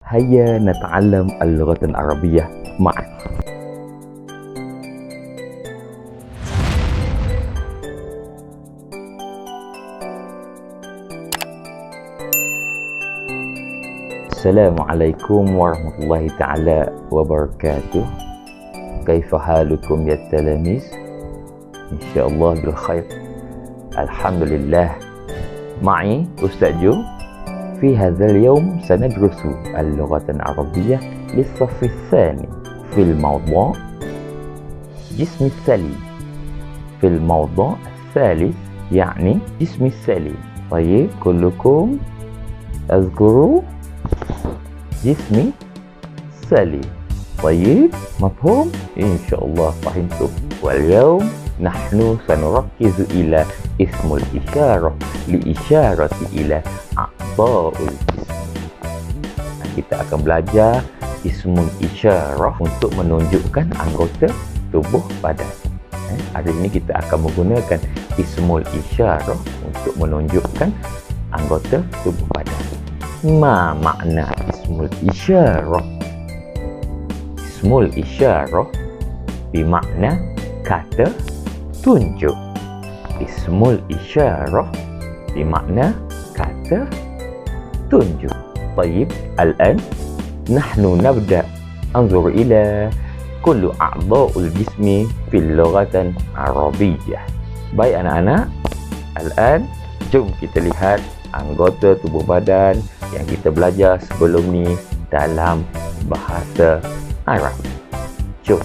هيا نتعلم اللغة العربية معا. Assalamualaikum warahmatullahi ta'ala wabarakatuh. Kaifa halukum ya talamis? Insyaallah bil khair. Alhamdulillah. Ma'i Ustaz Jo. في هذا اليوم سندرس اللغة العربية للصف الثاني في الموضوع جسم السليم. في الموضوع الثالث يعني جسم السليم. طيب كلكم اذكروا جسم سليم. طيب مفهوم؟ إن شاء الله فهمتم. واليوم نحن سنركز إلى اسم الإشارة لإشارة إلى أعضاء الجسم. Kita akan belajar ismul isyarah untuk menunjukkan anggota tubuh badan. Hari ini kita akan menggunakan ismul isyarah untuk menunjukkan anggota tubuh badan. Ma makna ismul isyarah? Ismul isyarah bermakna kata tunjuk. Ismul isyarah bermakna kata tunjuk. طيب الآن نحن نبدأ أنظر إلى كل أعضاء الجسم في اللغة العربية. Baik anak-anak, الآن jom kita lihat anggota tubuh badan yang kita belajar sebelum ni dalam bahasa Arab. Jom.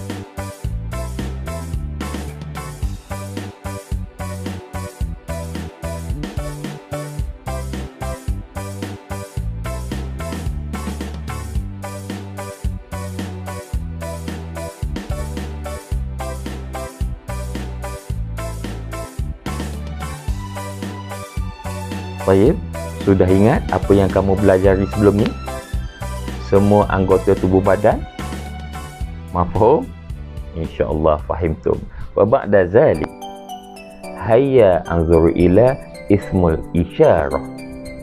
Baik, sudah ingat apa yang kamu pelajari sebelum ni? Semua anggota tubuh badan? Mafhum? InsyaAllah fahimtum. Wa ba'da zalik, hayya anzur ila ismul isyarah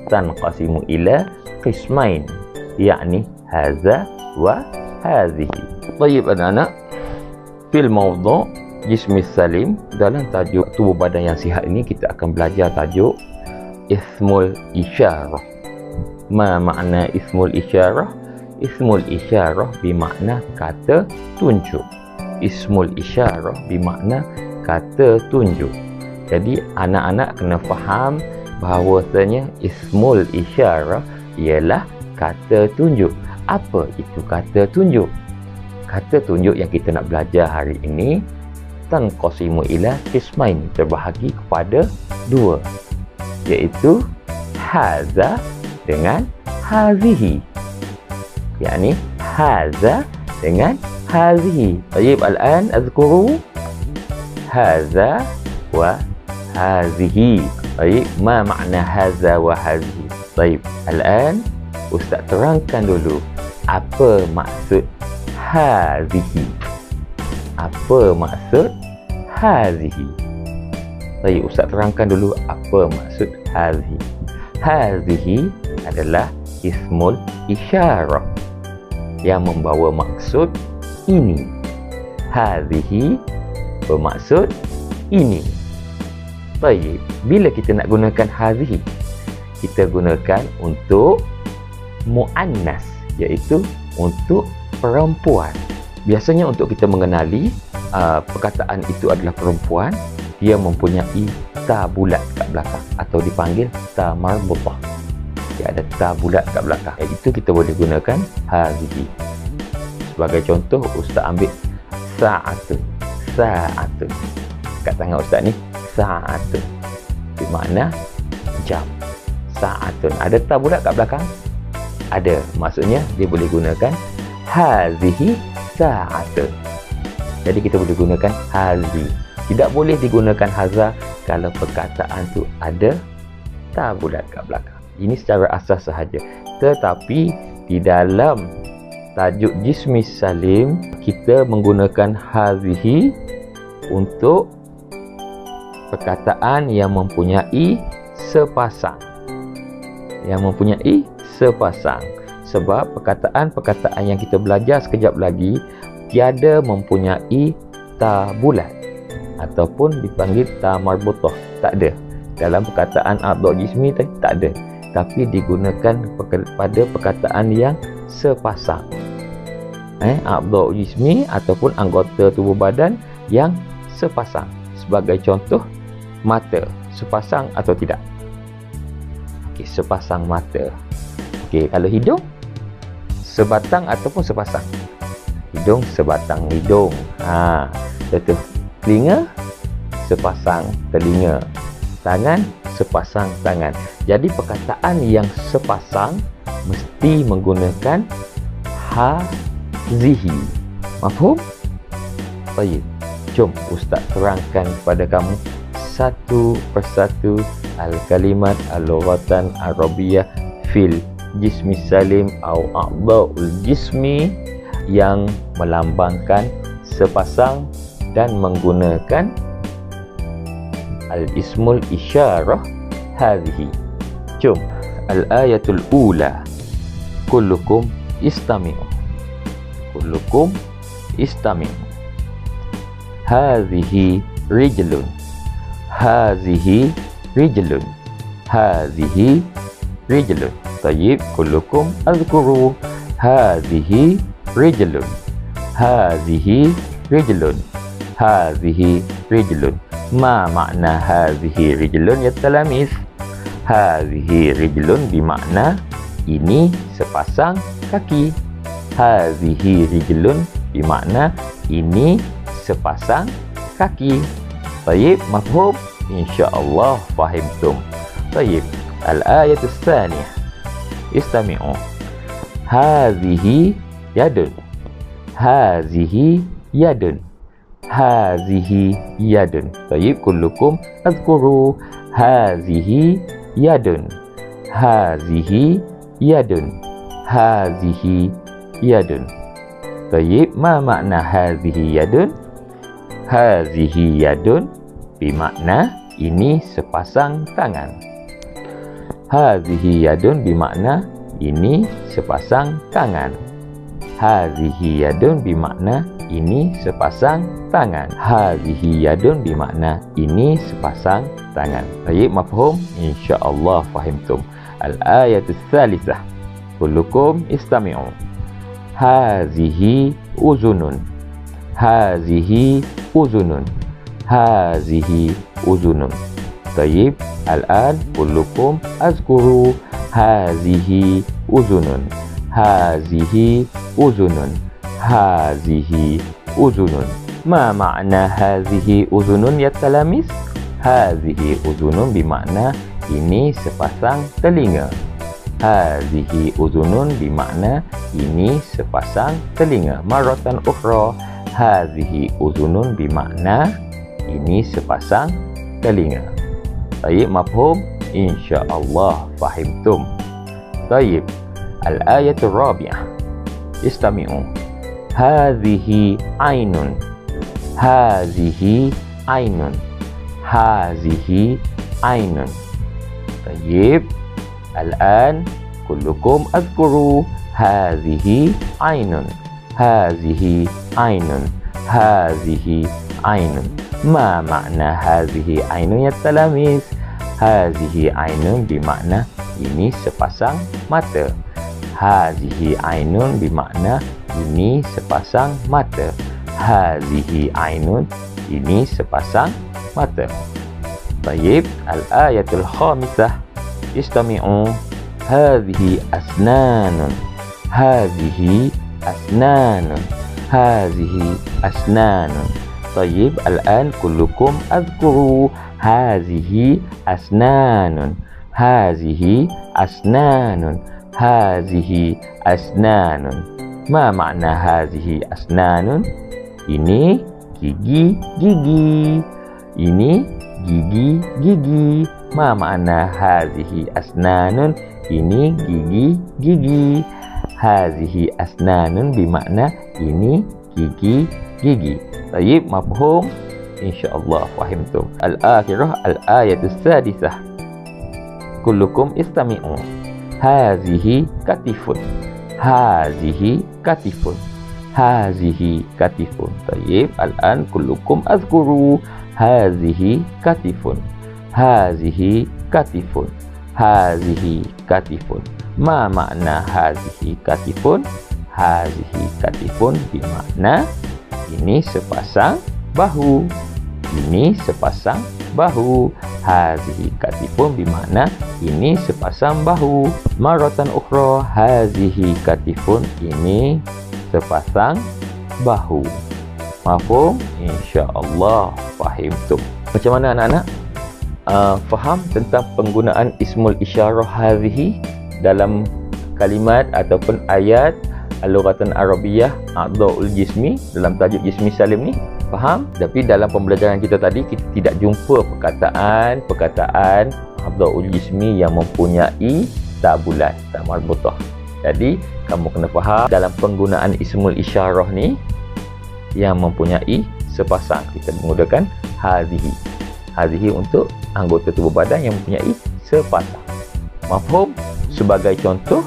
tanqasimu ila qismain, yakni haza wa hazihi. Baik anak-anak, fil mawdu' jismi salim, dalam tajuk tubuh badan yang sihat ini kita akan belajar tajuk ismul isyarah. Ma makna ismul isyarah? Ismul isyarah bermakna kata tunjuk. Ismul isyarah bermakna kata tunjuk. Jadi anak-anak kena faham bahawasanya ismul isyarah ialah kata tunjuk. Apa itu kata tunjuk? Kata tunjuk yang kita nak belajar hari ini tanqasimu ila qismain, terbahagi kepada dua, iaitu haza dengan hazihi. Yani haza dengan hazihi. Baik, al-an azkuru haza wa hazihi. Baik, ma makna haza wa hazihi? Baik, al-an Ustaz terangkan dulu apa maksud hazihi. Apa maksud hazihi? Baik, Ustaz terangkan dulu apa maksud hazihi. Hazihi adalah ismul isyarah yang membawa maksud ini. Hazihi bermaksud ini. Baik, bila kita nak gunakan hazihi, kita gunakan untuk muannas, iaitu untuk perempuan. Biasanya untuk kita mengenali perkataan itu adalah perempuan, dia mempunyai ta bulat kat belakang atau dipanggil ta marbutah. Dia ada ta bulat kat belakang. Itu kita boleh gunakan hazihi. Sebagai contoh, Ustaz ambil sa'atun. Sa'atun. Kat tangan Ustaz ni, sa'atun. Bermakna jam. Sa'atun. Ada ta bulat kat belakang? Ada. Maksudnya dia boleh gunakan hazihi sa'atun. Jadi kita boleh gunakan hazihi. Tidak boleh digunakan haza kalau perkataan tu ada ta bulat kat belakang. Ini secara asas sahaja. Tetapi di dalam tajuk jismi salim, kita menggunakan hazihi untuk perkataan yang mempunyai sepasang. Yang mempunyai sepasang. Sebab perkataan-perkataan yang kita belajar sekejap lagi tiada mempunyai ta bulat ataupun dipanggil ta marbutah. Tak ada. Dalam perkataan a'dha' jismi tak ada. Tapi digunakan pada perkataan yang sepasang. A'dha' jismi ataupun anggota tubuh badan yang sepasang. Sebagai contoh, mata. Sepasang atau tidak? Okey, sepasang mata. Okey, kalau hidung, sebatang ataupun sepasang? Hidung, sebatang hidung. Betul. Telinga, sepasang telinga. Tangan, sepasang tangan. Jadi perkataan yang sepasang mesti menggunakan hazihi. Mafhum? Baik. Jom Ustaz terangkan kepada kamu satu persatu al-kalimat al-lughatan arabiyah fil jismi salim atau a'dha'ul jismi yang melambangkan sepasang dan menggunakan al-ismul isyarah hadhihi. Jom. Al-ayatul ula. Kullukum istami'u. Kullukum istami'u. Hadhihi rijlun. Hadhihi rijlun. Hadhihi rijlun. Tayyib. Kullukum azkuru. Hadhihi rijlun. Hadhihi rijlun. Hadhihi rijlun. Ma makna hadhihi rijlun ya talamis? Hadhihi rijlun bermakna ini sepasang kaki. Hadhihi rijlun bermakna ini sepasang kaki. Baik, mafhum? Insya-Allah fahimtum. Baik, al-ayatu tsaniyah. Istami'u. Hadhihi yadun. Hadhihi yadun. Hazihi yadun. Baik, kullukum azkuru. Hazihi yadun. Hazihi yadun. Hazihi yadun. Baik, ma makna hazihi yadun? Hazihi yadun bermakna ini sepasang tangan. Hazihi yadun bermakna ini sepasang tangan. Hazihi yadun bermakna ini sepasang tangan. Hazihi yadun bermakna ini sepasang tangan. Baik, mafhum? Insya-Allah fahimtum. Al-ayatul tsalitsah. Kullukum istami'u. Hazihi uzunun. Hazihi uzunun. Hazihi uzunun. Baik, al-an kullukum azkuru. Hazihi uzunun. Hazihi uzunun. Hazihi uzunun. Ma makna hazihi uzunun ya talamis? Hazihi uzunun bermakna ini sepasang telinga. Hazihi uzunun bermakna ini sepasang telinga. Maratan ukhra. Hazihi uzunun bermakna ini sepasang telinga. Baik, mafhum? Insya-Allah fahimtum. Baik. Al-ayatul rabi'ah. Istami'u. Hadhihi ainun. Hadhihi ainun. Hadhihi ainun. Tayyib. Al-an kullukum azkuru. Hadhihi ainun. Hadhihi ainun. Hadhihi ainun. Ma makna hadhihi ainun ya talamis? Hadhihi ainun bermakna ini sepasang mata. Hadhihi ainun bermakna ini sepasang mata. Hadhihi ainun ini sepasang mata. Baik, al-ayatul khamisah. Istami'u. Hadhihi asnanun. Hadhihi asnanun. Hadhihi asnanun. Baik, al-an kullukum azkuru. Hadhihi asnanun. Hadhihi asnanun. Hazihi asnanun. Ma makna hazihi asnanun? Ini gigi-gigi. Ini gigi-gigi. Ma makna hazihi asnanun? Ini gigi-gigi. Hazihi asnanun bermakna ini gigi-gigi. Baik, mafhum? Insya-Allah fahimtum. Al-akhirah al-ayatus sadisah. Kullukum istami'u. Hazihi katifun. hazihi katifun. Hazihi katifun. Tayyib. Al-an kullukum azkuru. Hazihi katifun. Hazihi katifun. Hazihi katifun. Ma makna hazihi katifun? Hazihi katifun bermakna ini sepasang bahu. Ini sepasang bahu. Hazihi katifun bermakna ini sepasang bahu. Maratan ukhra, hazihi katifun, ini sepasang bahu. Mafhum? InsyaAllah fahim tu. Macam mana anak-anak? Faham tentang penggunaan ismul isyarah hazihi dalam kalimat ataupun ayat al-lughatan Arabiyah a'dha'ul jismi dalam tajuk jismi salim ni? Faham? Tapi dalam pembelajaran kita tadi, kita tidak jumpa perkataan a'dha'ul jismi yang mempunyai tak bulat, tak marbutah. Jadi kamu kena faham dalam penggunaan ismul isyarah ni yang mempunyai sepasang, kita menggunakan hazihi. Hazihi untuk anggota tubuh badan yang mempunyai sepasang. Mafhum? Sebagai contoh,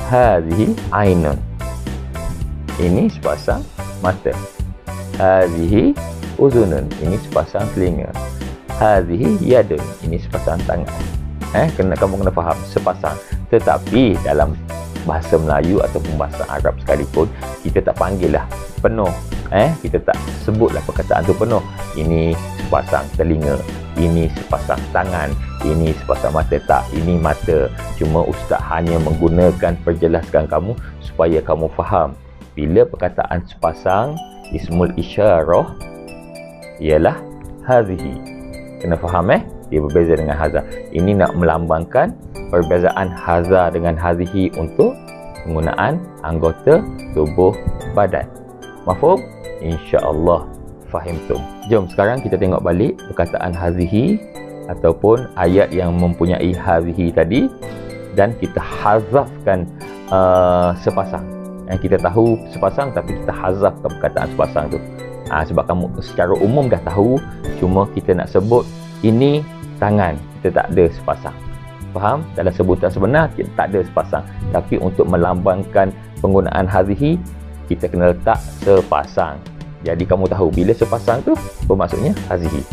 hazihi ainun, ini sepasang mata. Hazihi uzunun, ini sepasang telinga. Hazihi yadun, ini sepasang tangan. Kamu kena faham sepasang. Tetapi dalam bahasa Melayu ataupun bahasa Arab sekalipun, kita tak panggil lah penuh. Kita tak sebutlah perkataan tu penuh. Ini sepasang telinga, ini sepasang tangan, ini sepasang mata. Tak, ini mata. Cuma ustaz hanya menggunakan perjelaskan kamu supaya kamu faham. Bila perkataan sepasang, ismul isyarah ialah hazihi. Kena faham dia berbeza dengan haza. Ini nak melambangkan perbezaan haza dengan hazihi untuk penggunaan anggota tubuh badan. Mafhum? InsyaAllah fahimtum. Jom sekarang kita tengok balik perkataan hazihi ataupun ayat yang mempunyai hazihi tadi dan kita hazafkan sepasang. Kita tahu sepasang tapi kita hazafkan perkataan sepasang tu. Sebab kamu secara umum dah tahu, cuma kita nak sebut ini tangan, kita tak ada sepasang. Faham? Dalam sebutan sebenar kita tak ada sepasang. Tapi untuk melambangkan penggunaan hazihi, kita kena letak sepasang. Jadi kamu tahu bila sepasang tu bermaksudnya hazihi.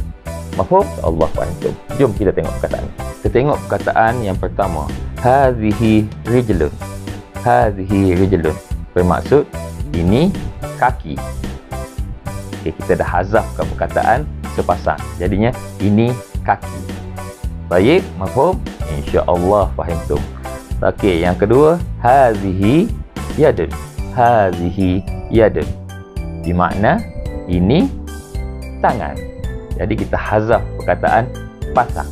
Mafhum? Allah faham tu. Jom kita tengok perkataan. Kita tengok perkataan yang pertama. Hazihi rijlun. Hazihi rijlun bermaksud ini kaki. Okay, kita dah hazafkan perkataan sepasang. Jadinya ini kaki. Baik, mafhum? InsyaAllah faham tu. Okey, yang kedua, hazihi yadun. Hazihi yadun bermakna ini tangan. Jadi kita hazaf perkataan pasang,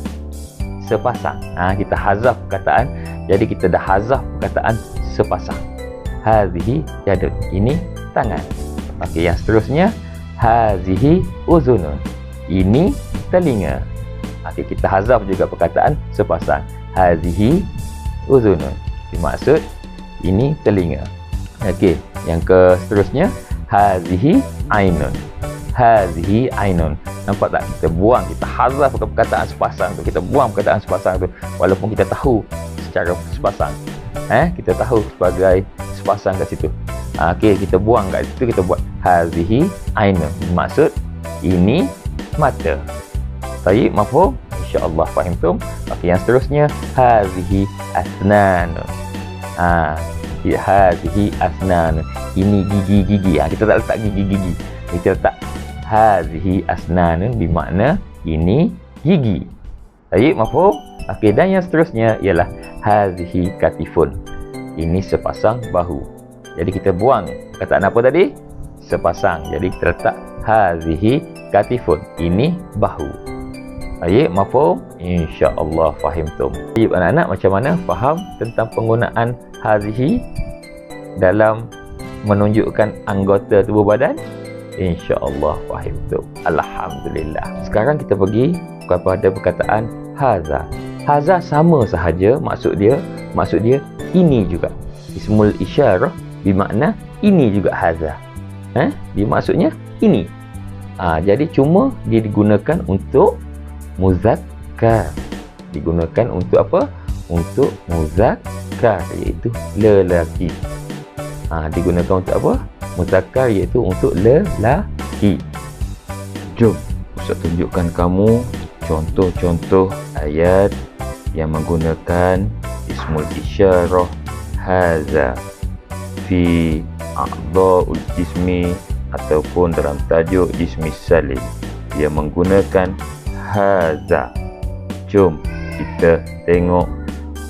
sepasang. Kita hazaf perkataan, jadi kita dah hazaf perkataan sepasang. Hazihi yadun, ini tangan. Okey, yang seterusnya, hazihi uzunun, ini telinga. Okey, kita hazaf juga perkataan sepasang. Hazihi uzunun bermaksud ini telinga. Okey, yang seterusnya, hazihi ainun. Hazihi ainun. Nampak tak? Kita buang, kita hazaf perkataan sepasang tu. Kita buang perkataan sepasang tu walaupun kita tahu secara sepasang. Kita tahu sebagai sepasang kat situ. Okey, kita buang kat situ, kita buat hazihi ainun. Maksud ini mata. Baik, mafhum? InsyaAllah fahimtum. Okey, yang seterusnya, hazihi asnanun. Hazihi asnanun, ini gigi-gigi. Kita tak letak gigi-gigi, kita letak hazihi asnanun bermakna ini gigi. Baik, mafhum? Okey, dan yang seterusnya ialah hazihi katifun, ini sepasang bahu. Jadi kita buang perkataan apa tadi? Sepasang. Jadi kita letak hazihi katifun, ini bahu. Baik, mafhum? InsyaAllah fahimtum. Jadi anak-anak, macam mana faham tentang penggunaan hazihi dalam menunjukkan anggota tubuh badan? InsyaAllah fahimtum. Alhamdulillah. Sekarang kita pergi kepada perkataan haza. Haza sama sahaja maksud dia ini juga. Ismul isyarah bermakna ini juga haza. Dia maksudnya ini. Jadi cuma dia digunakan untuk muzakkar. Digunakan untuk apa? untuk muzakkar, iaitu lelaki. Digunakan untuk apa? Muzakkar, iaitu untuk lelaki. Jom Ustaz tunjukkan kamu contoh-contoh ayat yang menggunakan ismul isyarah haza fi a'dha'ul jismi ataupun dalam tajuk jismi salim yang menggunakan haza. Jom kita tengok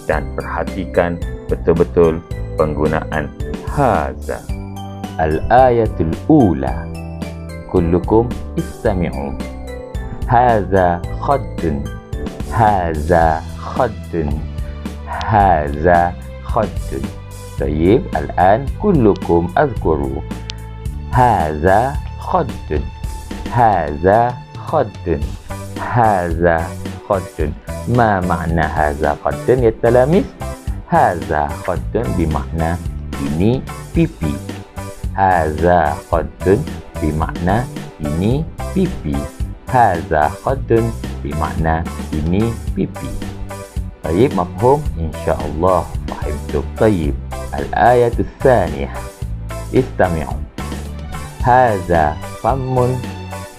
dan perhatikan betul-betul penggunaan haza. Al-ayatul ula, kullukum istami'u. Haza khaddun, haza khaddun, haza khaddun. Baik, الآن كلكم اذكروا هذا خد، هذا خد، هذا خد. ما معنى هذا خد يا تلاميذ؟ هذا خد بمعنى ini pipi. هذا خد بمعنى ini pipi. هذا خد بمعنى ini pipi. طيب مفهوم؟ إن شاء الله فهمتم. طيب الآية الثانية استمعوا. هذا فم،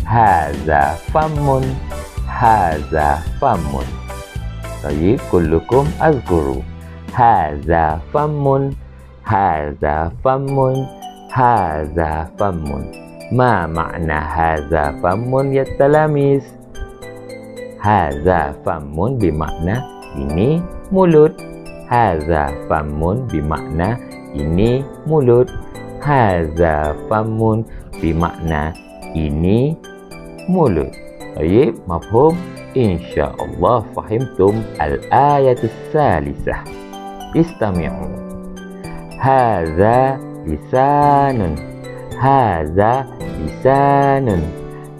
هذا فم، هذا فم. طيب كلكم اذكروا هذا فم، هذا فم، هذا فم. ما معنى هذا فم يا تلاميذ؟ هذا فم بمعنى ini mulut. Haza famun bimakna ini mulut. Haza famun bimakna ini mulut. Baik, mafhum? Insyaallah fahimtum. Al-ayatul salisah. Istami'u. Haza lisanun, haza lisanun,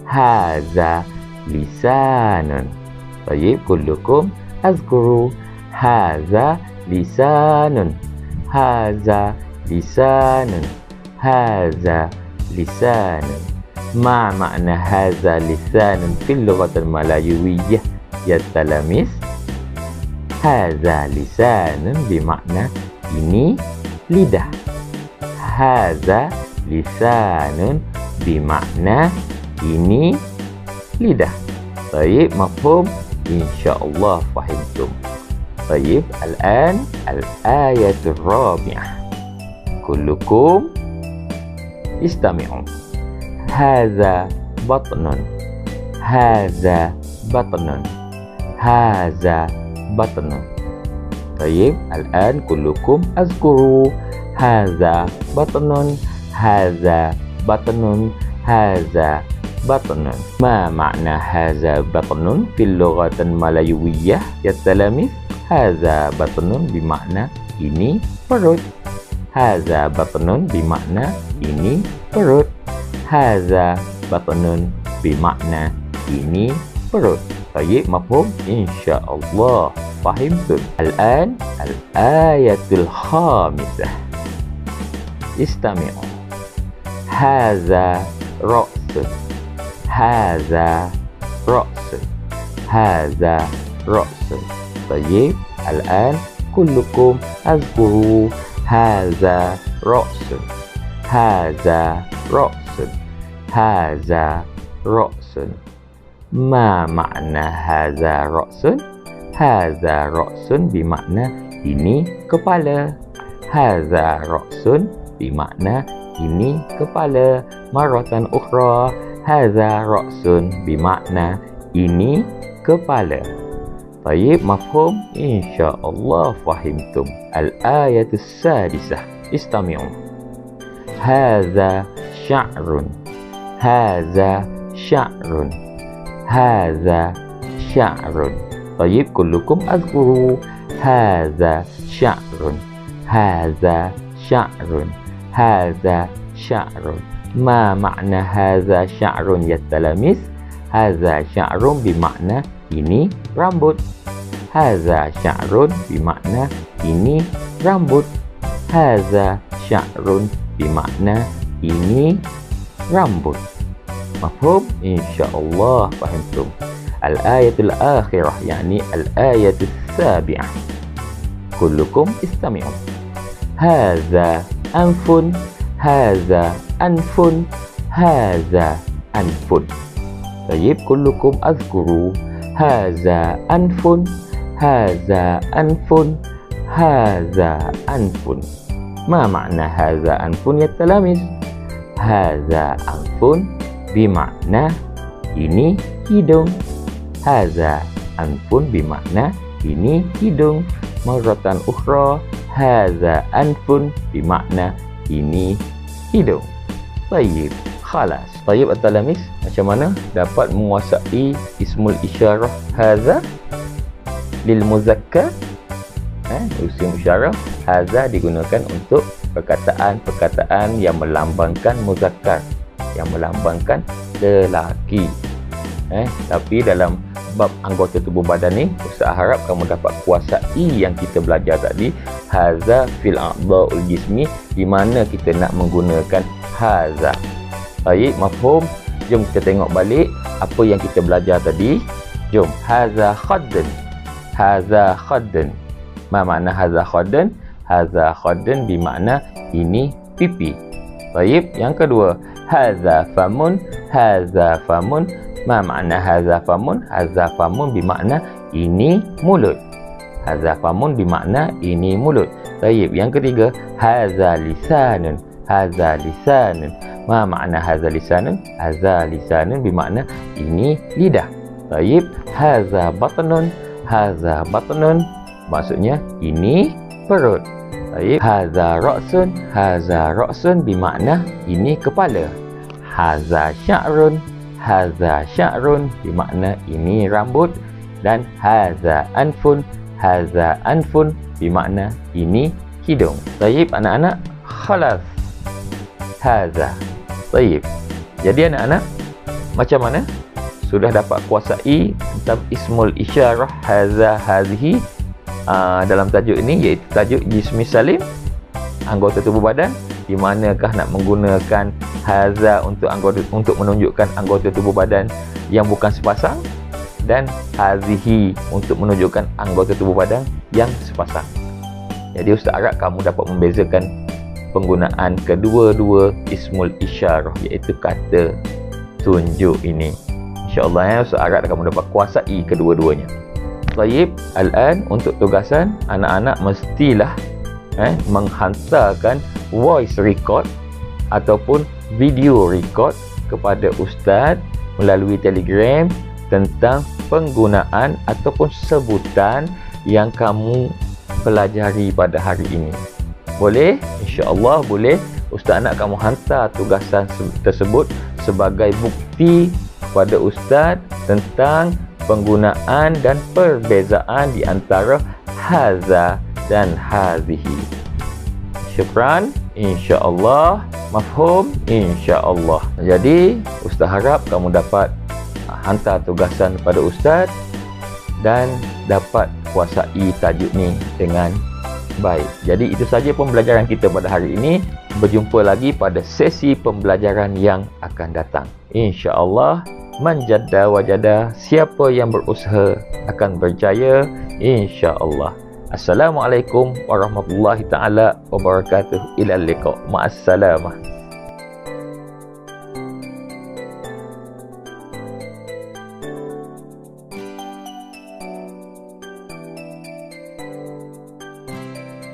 haza lisanun. Baik, kullukum azkuru haza lisanun, haza lisanun, haza lisanun. Ma makna haza lisanun fil lughatil malayawiyyah ya talamis? Haza lisanun bermakna ini lidah. Haza lisanun bermakna ini lidah. Baik, mafhum? Insyaallah fahimtum. طيب الآن الآية الرابعة كلكم استمعوا. هذا بطن، هذا بطن، هذا بطن. طيب الآن كلكم اذكروا هذا بطن، هذا بطن، هذا بطن. ما معنى هذا بطن في اللغة الملايوية يا تلاميذ؟ هذا بطن bermakna ini perut. هذا بطن bermakna ini perut. هذا بطن bermakna ini perut. طيب مفهوم؟ إن شاء الله فهمتم. الآن الآية الخامسة استمعوا. هذا رأس، هذا رأس، هذا رأس. طيب الآن كلكم اذكروا هذا رأس، هذا رأس، هذا رأس. ما معنى هذا رأس؟ هذا رأس bermakna ini kepala. هذا رأس bermakna ini kepala. Maratan ukhra, هذا رأس bermakna ini kepala. طيب مفهوم؟ إن شاء الله فهمتم. الآية السادسة استمعوا. هذا شعر، هذا شعر، هذا شعر. طيب كلكم اذكروا هذا شعر، هذا شعر، هذا شعر. ما معنى هذا شعر يا تلاميذ؟ هذا شعر bermakna ini rambut. Haza sya'run bermakna ini rambut. Haza sya'run bermakna ini rambut. Mafhum? Insyaallah fahimtum. Al-ayatul akhirah, yakni al-ayatul sabi'ah. kullukum istami'un. Haza anfun, haza anfun, haza anfun. Tayyib, kullukum azkuru. Haza anfun, haza anfun, haza anfun. Ma makna haza anfun ya talamis? Haza anfun bimakna ini hidung. Haza anfun bimakna ini hidung. Marratan ukhra, haza anfun bimakna ini hidung. Tayyib, khalas. Tayyib at-talamis, macam mana dapat menguasai ismul isyarah haza lil muzakkar? Ismul isyarah haza digunakan untuk perkataan-perkataan yang melambangkan muzakkar, yang melambangkan lelaki. Tapi dalam bab anggota tubuh badan ni, Ustaz harap kamu dapat kuasai yang kita belajar tadi, haza fil a'dha'ul jismi, di mana kita nak menggunakan haza. Baik, mafhum? Jom kita tengok balik apa yang kita belajar tadi. Jom. Haza khaddan. Haza khaddan. Ma makna haza khaddan? Haza khaddan bermakna ini pipi. Baik, yang kedua, haza famun. Haza famun. Ma makna haza famun? Haza famun bermakna ini mulut. Haza famun bermakna ini mulut. Baik, yang ketiga, haza lisanun. Haza lisanun. Ma makna haza lisanun? Haza lisanun bermakna ini lidah. Baik, haza batnun. Haza batnun maksudnya ini perut. Baik, haza ra'sun. Haza ra'sun bermakna ini kepala. Haza sya'run. Haza sya'run bermakna ini rambut. Dan haza anfun. Haza anfun bermakna ini hidung. Baik anak-anak, khalas. Haza. Baik. Jadi anak-anak, macam mana? Sudah dapat kuasai tentang ismul isyarah haza hazihi dalam tajuk ini, iaitu tajuk jismi salim, anggota tubuh badan. Di manakah nak menggunakan haza untuk menunjukkan anggota tubuh badan yang bukan sepasang, dan hazihi untuk menunjukkan anggota tubuh badan yang sepasang. Jadi Ustaz harap kamu dapat membezakan penggunaan kedua-dua ismul isyarah, iaitu kata tunjuk ini. InsyaAllah Ustaz harap kamu dapat kuasai kedua-duanya. Baik, al-an untuk tugasan, anak-anak mestilah menghantarkan voice record ataupun video record kepada Ustaz melalui Telegram tentang penggunaan ataupun sebutan yang kamu pelajari pada hari ini. Boleh? InsyaAllah boleh. Ustaz nak kamu hantar tugasan tersebut sebagai bukti kepada Ustaz tentang penggunaan dan perbezaan di antara haza dan hazihi. Syukran. InsyaAllah. Mafhum? InsyaAllah. Jadi Ustaz harap kamu dapat hantar tugasan kepada Ustaz dan dapat kuasai tajuk ni dengan baik. Jadi itu saja pembelajaran kita pada hari ini. Berjumpa lagi pada sesi pembelajaran yang akan datang. InsyaAllah, man jadda wajada, siapa yang berusaha akan berjaya, InsyaAllah. Assalamualaikum warahmatullahi taala wabarakatuh. Ila liqa. Ma'assalamah.